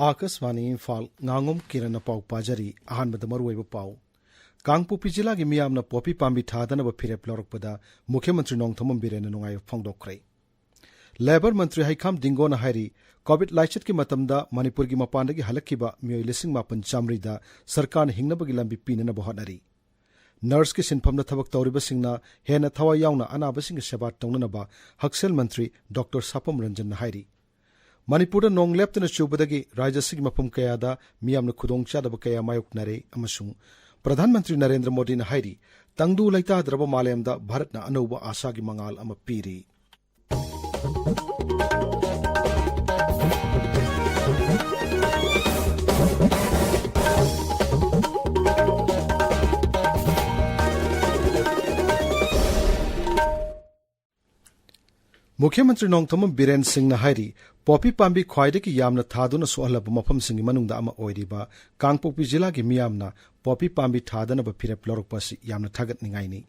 Akashvani Imphal Ngangom Kiran पाउ पाजरी अहानबद मरुवैब पाउ कांगपोपी जिलागी मियामना पोपी पाम्बी थादनब फिरेप लौरकपदा मुख्यमंत्री नोंगथोमम बिरेन नुंगाय फोंदोखरे लेबर मंत्री हाइखाम दिंगोना हायरी कोविड लाइचत की मतमदा मणिपुर की मपानदगी हलक्किबा मियोय 5,900 दा सरकार हिंगनबगी लंबी पीननब होटनरी नर्स की सिनफमदा थबक तौरिबसिंगना हेना थवाय यावना अनाबसिंग सेवा तौननबा हक्सेल मंत्री डॉक्टर सापम रंजन हायरी मणिपुर नोंग लेप्तन चुबदगी राज्यसिग मफम कयादा मियामना खुदोंग चादब कया मायोकनरे अमसुंग प्रधानमंत्री नरेंद्र मोदी हायरी तंगदु लैताद्रब मालेमदा भारतना अनौबा आशागी मंगाल अमा पीरी मुख्यमंत्री नोंगथोमम बिरेन सिंह हायरी पोपी पाम्बी ख्वाइदगी यामना थादुना सोहलब मफमसिंगी मनुंगदा अमा ओइरिबा कांगपोपी जिलागी मियामना पोपी पाम्बी थादनब फिरेप लौरकपासी यामना थागतनिंगाइनी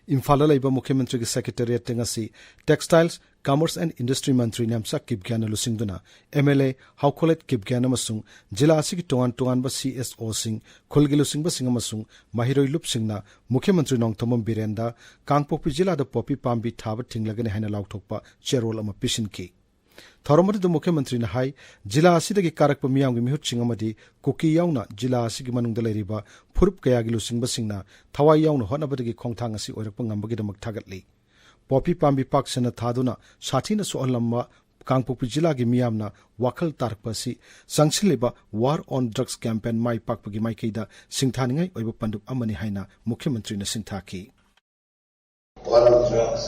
इम्फाल लैब मुख्यमंत्री की सेक्रेटेरिएट तेंगसी टेक्सटाइल्स कॉमर्स एंड इंडस्ट्री मंत्री नेमसा किपग्यान लुसिंगदुना एमएलए हाउकोलेट किपग्यान अमसुंग जिला असिगी टोंगान टोंगानबा सीएसओ सिंग खुलगी लुसिंगबा सिंग अमसुंग माहिरोय लुपसिंगना मुख्यमंत्री नोंगथोमम बिरेनदा कांगपोपी जिलादा पोपी पाम्बी थाब थिंगलगने हाइना लाउथोकपा चेरोल अमा पिसिनकी थौरमदु मुख्यमंत्री हाई जिला असिदगी कारकपा मियामगी मिहुतसिंग अमदी कुकी यावना जिला असिगी मनुंगदा लैरिबा फुरुप कयागी लुसिंगबा सिंगना थवाय यावना होटनबदगी खोंगथांग असि ओइरकपा ngambagidamक थागतली पोपी पाम्बी पाकसना थादुना साथीना सोहलम्बा कांगपोपी जिलागी मियामना वाखल तारकपासी संगसिलिबा वार ऑन ड्रग्स कैंपेन माई पाकपगी माइकैदा सिंगथानिंगाई ओइबा पंडुप अमनि हाइना मुख्यमंत्रीना सिंगथाकी वार ऑन ड्रग्स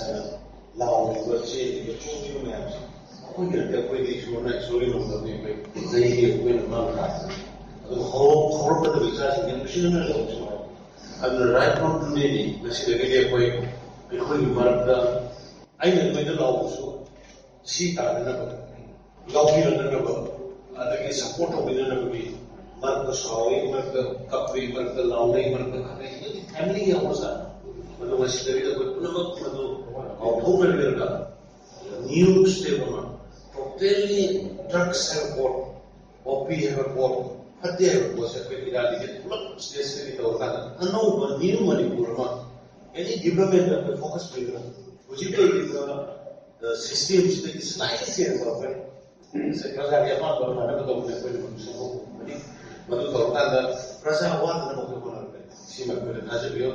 अखोई मरदा अइना नोइदा लाउसु सी तादनब लाउबिरनब अदगी सपोर्ट ओबिरनबगी मरदा सावे मरदा कपरी मरदा लाउनै मरदा खनै फैमिली यावसा मनो वसिदरिदा पुनमक मनो औथोबरगा न्यू स्टेबमा टोटली ड्रग्स हैव बोट ओपी हैव बोट फते हैव बोट से इरादी के पुलक स्टेज से तौरका अनो न्यू मणिपुरमा any development of the focus program, which is the system which is slightly serious of it. So, because I have not done another document, but to talk about the present one, the document, see my good as a view.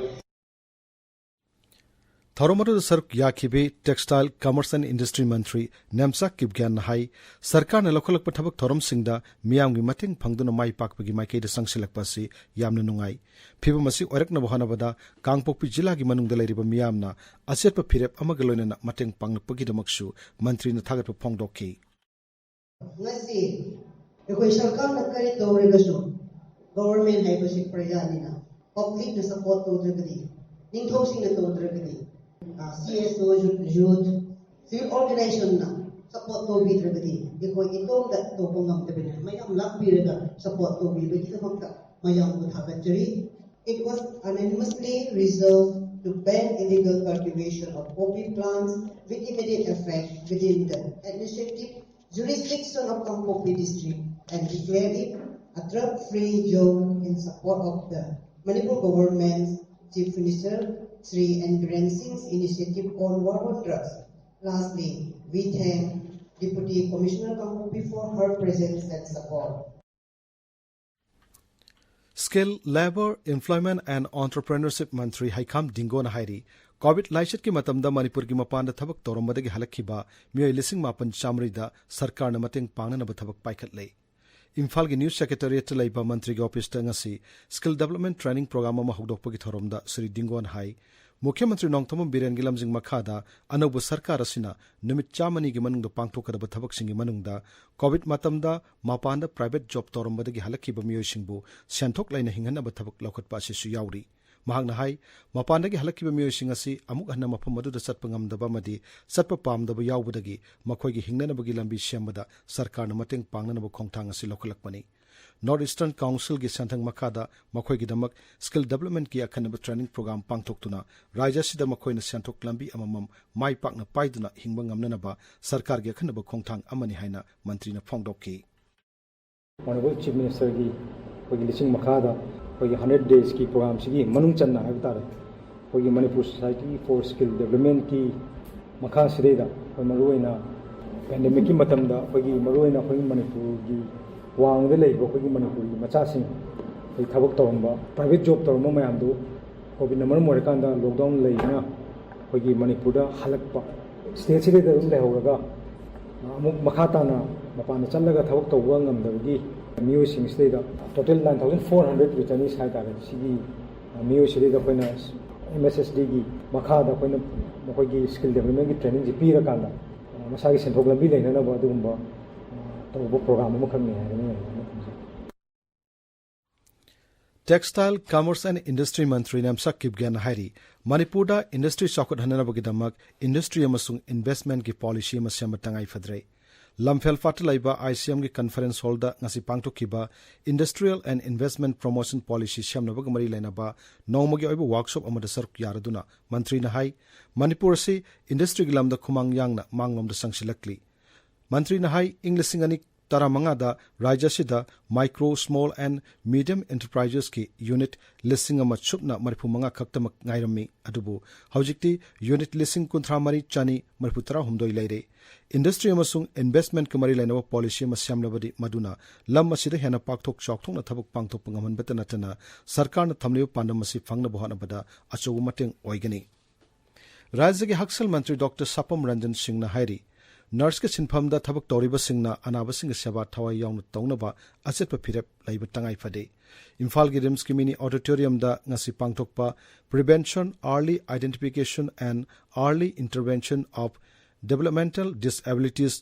थौरमरु सरक याखिबे textile commerce and industry मंत्री नेमसा किपग्यान high सरकार ने लखलक थबक थौरम सिंगदा मियामगी मतेंग फंगदुना माई पाकपगी माइकेदा संगसिलकपासी यामना नुंगाई फिबम असि ओरकनब होनबदा Kangpokpi जिलागी मनुंगदा लैरिबा मियामना असेटप फिरेप अमगा लोइनना मतेंग पांगनपगीदमकसु मंत्रीना थागतप फोंगदोखी ngasi ekoi sarkar na kari tawrigasu government haibasi prajanina public na support tawdragadi ningthosing na tawdragadi CSO youth civil organization na support to be dragadi ekoi itong da to pongam tabina mayam lakbiraga support to be bagi tamka mayam uthagatri it was unanimously resolved to ban illegal cultivation of poppy plants with immediate effect within the administrative jurisdiction of Kangpopi district and declare it a drug-free zone in support of the Manipur government's Chief Minister Sri Biren Singh's initiative on war on drugs. Lastly, we thank Deputy Commissioner Kangpopi for her presence and support. Skill, Labor, Employment and Entrepreneurship Mantri Haikam Dingona Hairi covid लाइचत की मतमदा मणिपुर की मपान थबक तौरमदगी हलक्खिबा मियोय 5,900 सरकार मतेंग पांगनब थबक पाइखतले इम्फाल की news secretariat लैबा मंत्री की office ngasi skill development training programme अमा हौदोकपगी थौरमदा श्री दिंगोन हाई मुख्यमंत्री नोंगथोमम बिरेन की लमजिंग मखादा अनौब सरकार असिना नुमित 4 की मनुंगदा पांगथोकदब थबकसिंगी मनुंगदा कोविड मतमदा मपानदा प्राइवेट जॉब तौरमदगी हलक्खिबा मियोयसिंगबु सेंथोक लैना हिंगनब थबक लौखटपा असिसु याउरी महांगना हाई मपानदगी हलक्किबा मियोयसिंग असि अमुक हन्ना मफम मदुदा चटपा ngamdaba मदि चटपा पामदबा याउबदगी मखोयगी हिंगनबगी लंबी सेमबदा सरकारना मतेंग पांगनब खोंगथांग असि लौखलकपनि नॉर्थ ईस्टर्न काउंसिल की संथंग मखादा मखोयगिदमक स्किल डेवलपमेंट की अखनब ट्रेनिंग प्रोग्राम पांगथोक्तुना राज्यसिदा मखोयना सेंथोक लंबी अममम माई पाकना पाइदुना हिंगबा ngamnanaba सरकार की अखनब खोंगथांग अमनि हाइना मंत्रीना फोंगदोक्की Honorable Chief Minister की कोई लिसिंग मखादा कोई 100 days की प्रोग्राम सिगी मनुंग चन्ना है बता रहे कोई Manipur society for skill development की मखा सिरेदा कोई मरुइना पेंडेमिक की मतम दा कोई मरुइना कोई मणिपुर की वांग दे लेबो कोई मणिपुर की मचा सिंह कोई थबक तौरंबा प्राइवेट जॉब तौरंबा मयाम दो कोविड नंबर मोरकांदा लॉकडाउन लेना कोई मणिपुर दा हलकपा स्टेट सिरे दा लेहोगा अमुक मखा ताना मपान चलगा थबक तौबा ngamdabagi मियो सिंगस्टेदा टोटल 9400 रिटर्निस हाय तारे सिगी मियो सिरेदा कोइना MSSD की मखादा कोइना मखोगी स्किल डेवलपमेंट की ट्रेनिंग जी पीरा कांदा मसागी सेंथोक लंबी लेना बा दुगुंबा तौबो प्रोग्राम अमा खंने है Textile, Commerce and Industry Mantri Namsak Kibgan Hari, Manipurda Industry Chokot Hananabagidamak, Industry Amasung Investment ki Policy Masamatangai Fadre. Lamphel Fatalaiba ICM ki Conference Holder Nasi Pangto Kiba, Industrial and Investment Promotion Policy Shamnabagamari Lenaba, Nomagi Oba Workshop Amadasar Yaraduna, Mantri Nahai, Manipur si Industry Gilam the Kumang Yang Mangom the Sangshilakli. Mantri Nahai, Englishingani Taramangada, Rajasida, Micro, Small and Medium Enterprises ki Unit Listing ama chupna Maripumanga Kaktamak Nairami Adubu, Haujikti, Unit Listing Kuntramari Chani, Mariputara Humdoi Lady. Industry amasung investment kamari lainawa policy masyamlabadi maduna lam masida hena pakthok chokthok na thabuk pangthok pangaman betanatana sarkar na thamliu pandamasi phangna bohana bada achogu mateng oigani Rajya ke Haksal Mantri Dr. Sapam Ranjan Singh na hairi nurse ke sinphamda thabuk toriba singna anaba sing seba thawai yaung taunaba achetpa phirep laiba tangai phade Imphal ki Rims ki mini auditorium da ngasi pangthokpa prevention early identification and early intervention of developmental disabilities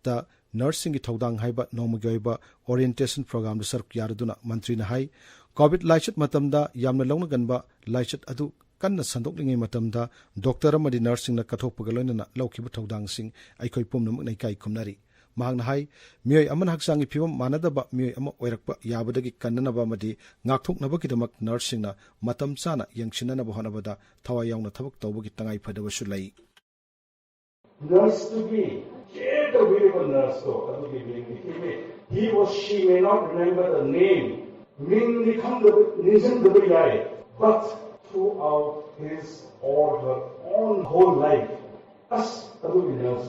the nursing thodang haiba nomugoiba orientation program the sar yaraduna mantri na hai covid laichat matamda yamna longna ganba laichat adu kanna sandoklingai matamda doctor amadi nursing na kathokpagaloina na laukiba thodang sing aikoi pumnam nei kai khumnari mahangna hai mioi aman haksangi phibam manadaba mioi ama oirakpa yabadagi kannanaba madi ngakthoknaba kidamak nursing na matam chana yangsinana bohanabada thawa yaungna thabak tawbagi tangai phadawa sulai Nurse to be, get a beautiful nurse though. He or she may not remember the name, but throughout his or her own whole life, as nurse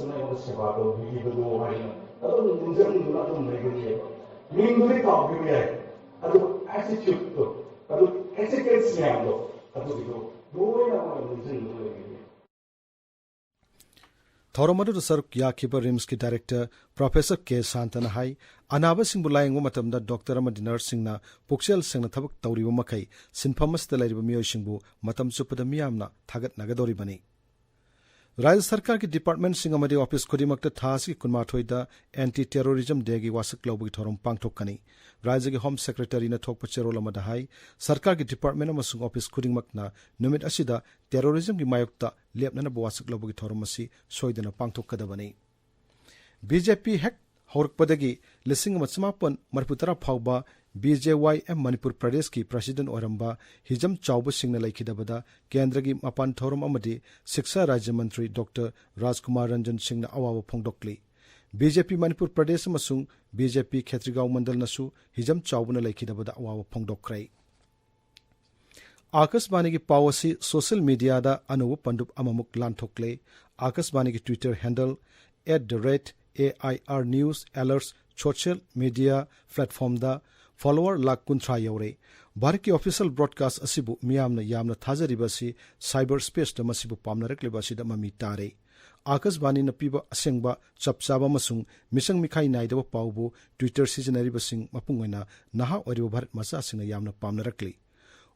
attitude Thoromadu Sar Yakiba Rims ki director Professor K. Santana Hai, Anaba Singbulaing Matamda Dr. Amadi Nursing na Puxel Sing na Tabak Tauri Makai, Sinpamas the Lady Mio Shingbu, Matam Supadamiamna, Tagat Nagadori Bani. Rajya Sarkar ki Department Singamadi Office Kudimakta Thasi Kunmathoida Anti-Terrorism Degi Wasak Lobu Thorum Pangtokani. Rajya ki Home Secretary na Thok Pacherola Madahai, Sarkar ki Department Amasung Office Kudimakna, Numit Asida, Terrorism ki Mayokta, Liapnana Wasak Lobu Thorumasi, Soidana Pangtokadabani. BJP Hek Horkpadagi, Lissing Matsamapan, Marputara Pauba, BJYM Manipur Pradesh ki President Oramba, Hijam Chauba Singh Laikidabada, Kendragi Mapan Thorum Amadi, Siksha Rajya Mantri Dr. Rajkumar Ranjan Singh na Awawa Pongdokli. BJP Manipur Pradesh Masung, BJP Khetrigao Mandal Nasu, Hijam Chauba Laikidabada Awawa Pongdokrai. Akasbani ki policy social media da Anuwa Pandup Amamuk Lantokle, Akasbani ki Twitter handle, @AIR News Alerts social media platform da follower lak kunthra yaure Bharat ki official broadcast asibu miyamna yamna thajariba si cyberspace da masibu pamnarak lebasi da mami tare Akasbani na piba asengba chapchaba masung misang mikhai naidaba paubu Twitter seasonary basing mapungoina naha oribo Bharat masa singna yamna pamnarakli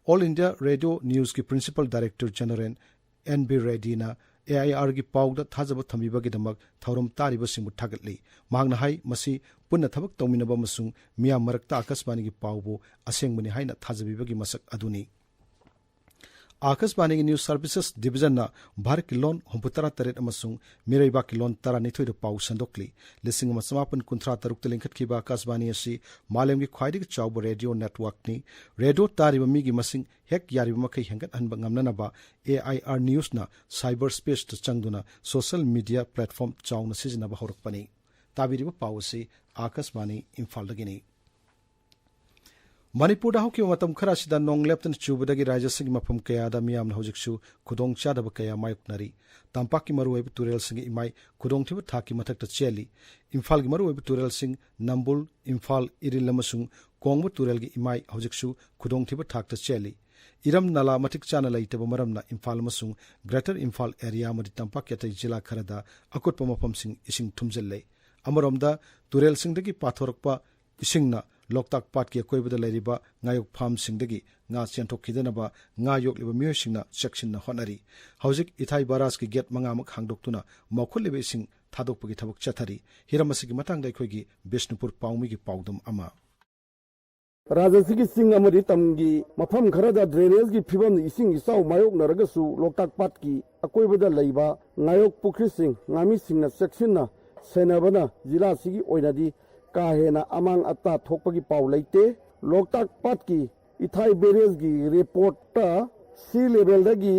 All India Radio News ki Principal Director General NB Reddy na AIR ki Pauda Thajaba Thamiba Damak Thorum Tariba Singu Tagatli, Magna Hai, Masi, Puna Tabak Tominaba Masung, Mia Marakta Akasbani ki Paubo, Aseng Munihai na Thajabibagi Masak Aduni. Akasbani News Services Division na Bharat Kilon, Humputara Taret Amasung, Miraiba Kilon Tara Nitoi Pau Sandokli, Lissing Masamapan Kuntra Taruk Linkat Kiba Akasbani Asi, Malem ki Khwaidi Chauba Radio Network ni, Radio Tariba Migi Masing, Hek Yarimakai Hangat Hanbangamnanaba, AIR News na cyberspace to Changduna, social media platform Chau na Sizinaba Horokpani. Tabiriba Pau si Akasbani Imphal Dagini. Manipur hauki matam khara sida nong leptan chubadagi raja sing mafam kaya da miyam hojiksu khudong chadaba kaya mayuknari tampaki maru web turel sing imai khudong thiba thaki mathakta cheli Imphal gi maru web turel sing Nambul Imphal iril lamasung kongbu turel gi imai hojiksu khudong thiba thakta cheli Iram nala matik chana laitaba maramna Imphal masung Greater Imphal area madi tampak yatai jila kharada akutpa mafam sing ising thumjelle amaromda turel sing dagi pathorakpa isingna Loktak Pat ki akoibada lairiba ngayok farm singdagi nga chenthokhidanaba nga yokliba miyosingna sectionna honari hauzik ithai baras ki gate mangamak hangdoktuna maukhulliba ising thadokpagi thabak chathari hiramasigi matangda aikoigi Bishnupur Paumi gi paudam ama Rajasigi sing amari tamgi mafam kharada drainage gi phibam ising isau mayok naragasu Loktak Pat ki akoibada laiba ngayok pukri sing ngami singna sectionna senabana jila sigi oinadi kahena amang atta thokpagi paw leite Loktak Pat ki ithai barrage gi report ta sea level dagi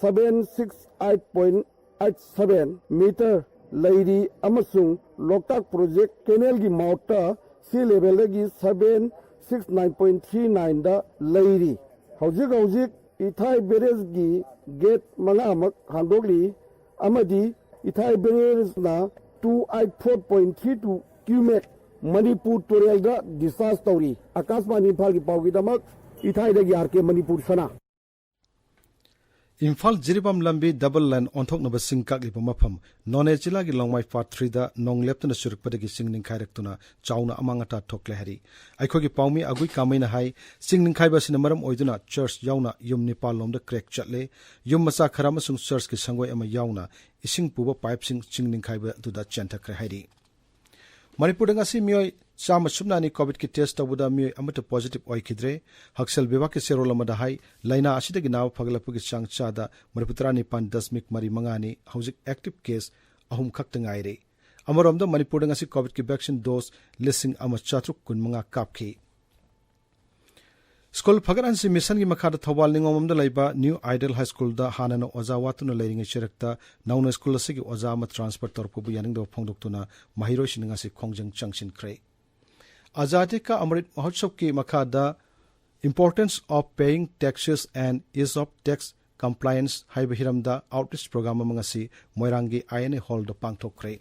768.87 meter leiri amasung Loktak project canal gi mouta sea level dagi 769.39 da leiri hojik ithai barrage gi gate manga amak handogli amadi ithai barrage na 284.32 cubic Manipur Tural da disaster story Akasmani Imphal ki pawgi damak ithai da gi arke Manipur sana Imphal Jiribam Lambi double line onthok naba singkak lipa mafam none jila gi longmai part 3 da nong leptuna surukpadagi singning khairektuna chauna amangata thokle hari aikhogi paumi agui kamaina hai singning khaiba sina maram oiduna church yauna yum Nepal lomda crack chatle yum macha kharama sung church ki sangoi ama yauna ising puba pipe sing singning khaiba duda chanthakre hari Manipur ngasi mioi chama subnani covid ki test tabuda mioi amata positive oikidre haksel beba ke serol amada hai laina asidagi naw phaglapugi changchada Manipur 9.10 mari mangani hauzik active case ahum khakta ngaire amaromda Manipur ngasi covid ki vaccine dose listing ama chatruk kun manga kapki School Pagaran si mission gi makhada thawal ningom da laiba New Idol High School da hanano oza watuna leiringi chirakta nauna school asigi oza ma transfer torpu bu yaning do phongdoktuna mahiroi sininga si khongjang changshin kre Azadi ka Amrit Mahotsav ki makhada importance of paying taxes and ease of tax compliance haiba hiramda outreach program mangasi Moirangi INA Hall do pangthokre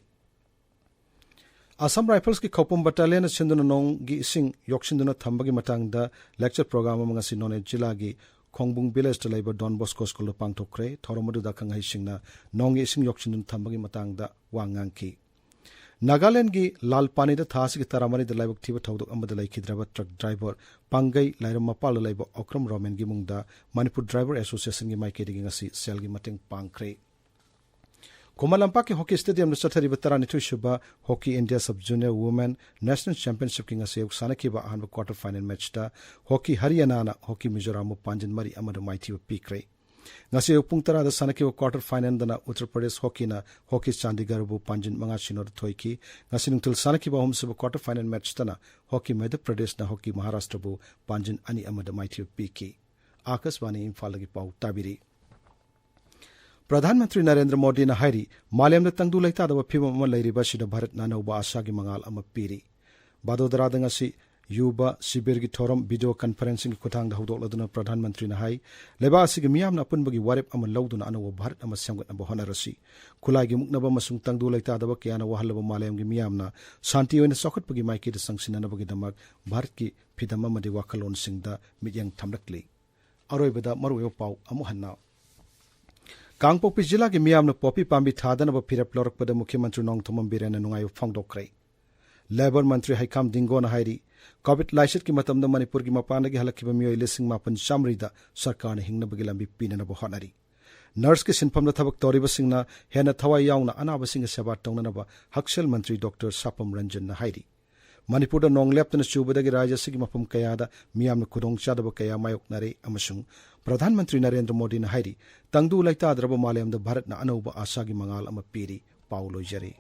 Assam Rifles ki Khopum Battalion sinduna nong gi ising yoksinduna thambagi matangda lecture program amangasi none jila gi Khongbung village to labor Don Bosco School of pangthokre thoromadu da khangai singna nong gi ising yoksindun thambagi matangda wangangki Nagaland gi Lalpani da thasi gi taramani da laibok thiba thodok amada laikhidraba truck driver Pangai Lairam Mapal laibo Okram Roman gi mungda Manipur Driver Association gi maikedi gi ngasi sel gi mateng pangkre Komalampa ki hockey stadium na chathari batarani thuishuba hockey India sub junior women national championship ki ngase uksana ki ba ahanba quarter final match da hockey Haryana na hockey Mizoram panjin mari amadu maithi pikre ngase upung tara da sanaki quarter final da na Uttar Pradesh hockey na hockey Chandigarh bu panjin manga sinor thoiki ngase nungtul sanaki ba hom sub quarter final match da na hockey Madhya Pradesh na hockey Maharashtra bu panjin ani amadu maithi piki Akaswani Imphal gi pau tabiri Pradhanmantri Narendra Modi na hairi Malayam da tangdu laita da phima ma lairiba sida Bharat na nauba asa gi mangal ama piri Badodara da ngasi yuba sibir gi thoram video conferencing kuthang da hodok laduna Pradhanmantri na hai leba asigi miyam na punbagi warep ama lauduna anawa Bharat ama samgat na honarasi khulai gi muknaba masung tangdu laita da kyana wahalaba Malayam gi miyam na santi oina sokhat pagi maiki da sangsina bagi damak Bharat ki phidama madi wakalon singda midyang thamlakli aroibada maruyo pau amu hanna Kangpokpi jila ki miyamna popi pambi thadana ba phirap lorokpada Mukhyamantri Nongthomam Birena nungayo phongdokre Labor Mantri Haikam Dingo na hairi COVID laisat ki matamda Manipur ki mapana gi halakkiba miyoi lising mapan chamri da sarkar na hingna bagi lambi pinana ba honari Nurse ki sinpam na thabak toriba singna hena thawai yauna anaba singa seba tongna ba Haksel Mantri Dr. Sapam Ranjan na hairi Manipur da nong leptana chubadagi raja sigi mapam kaya da miyamna khudong chadaba kaya mayok nare amasung Pradhanmantri Narendra Modi na hairi tangdu laita adraba Malayam da Bharat na anauba asagi mangal ama piri paulo jare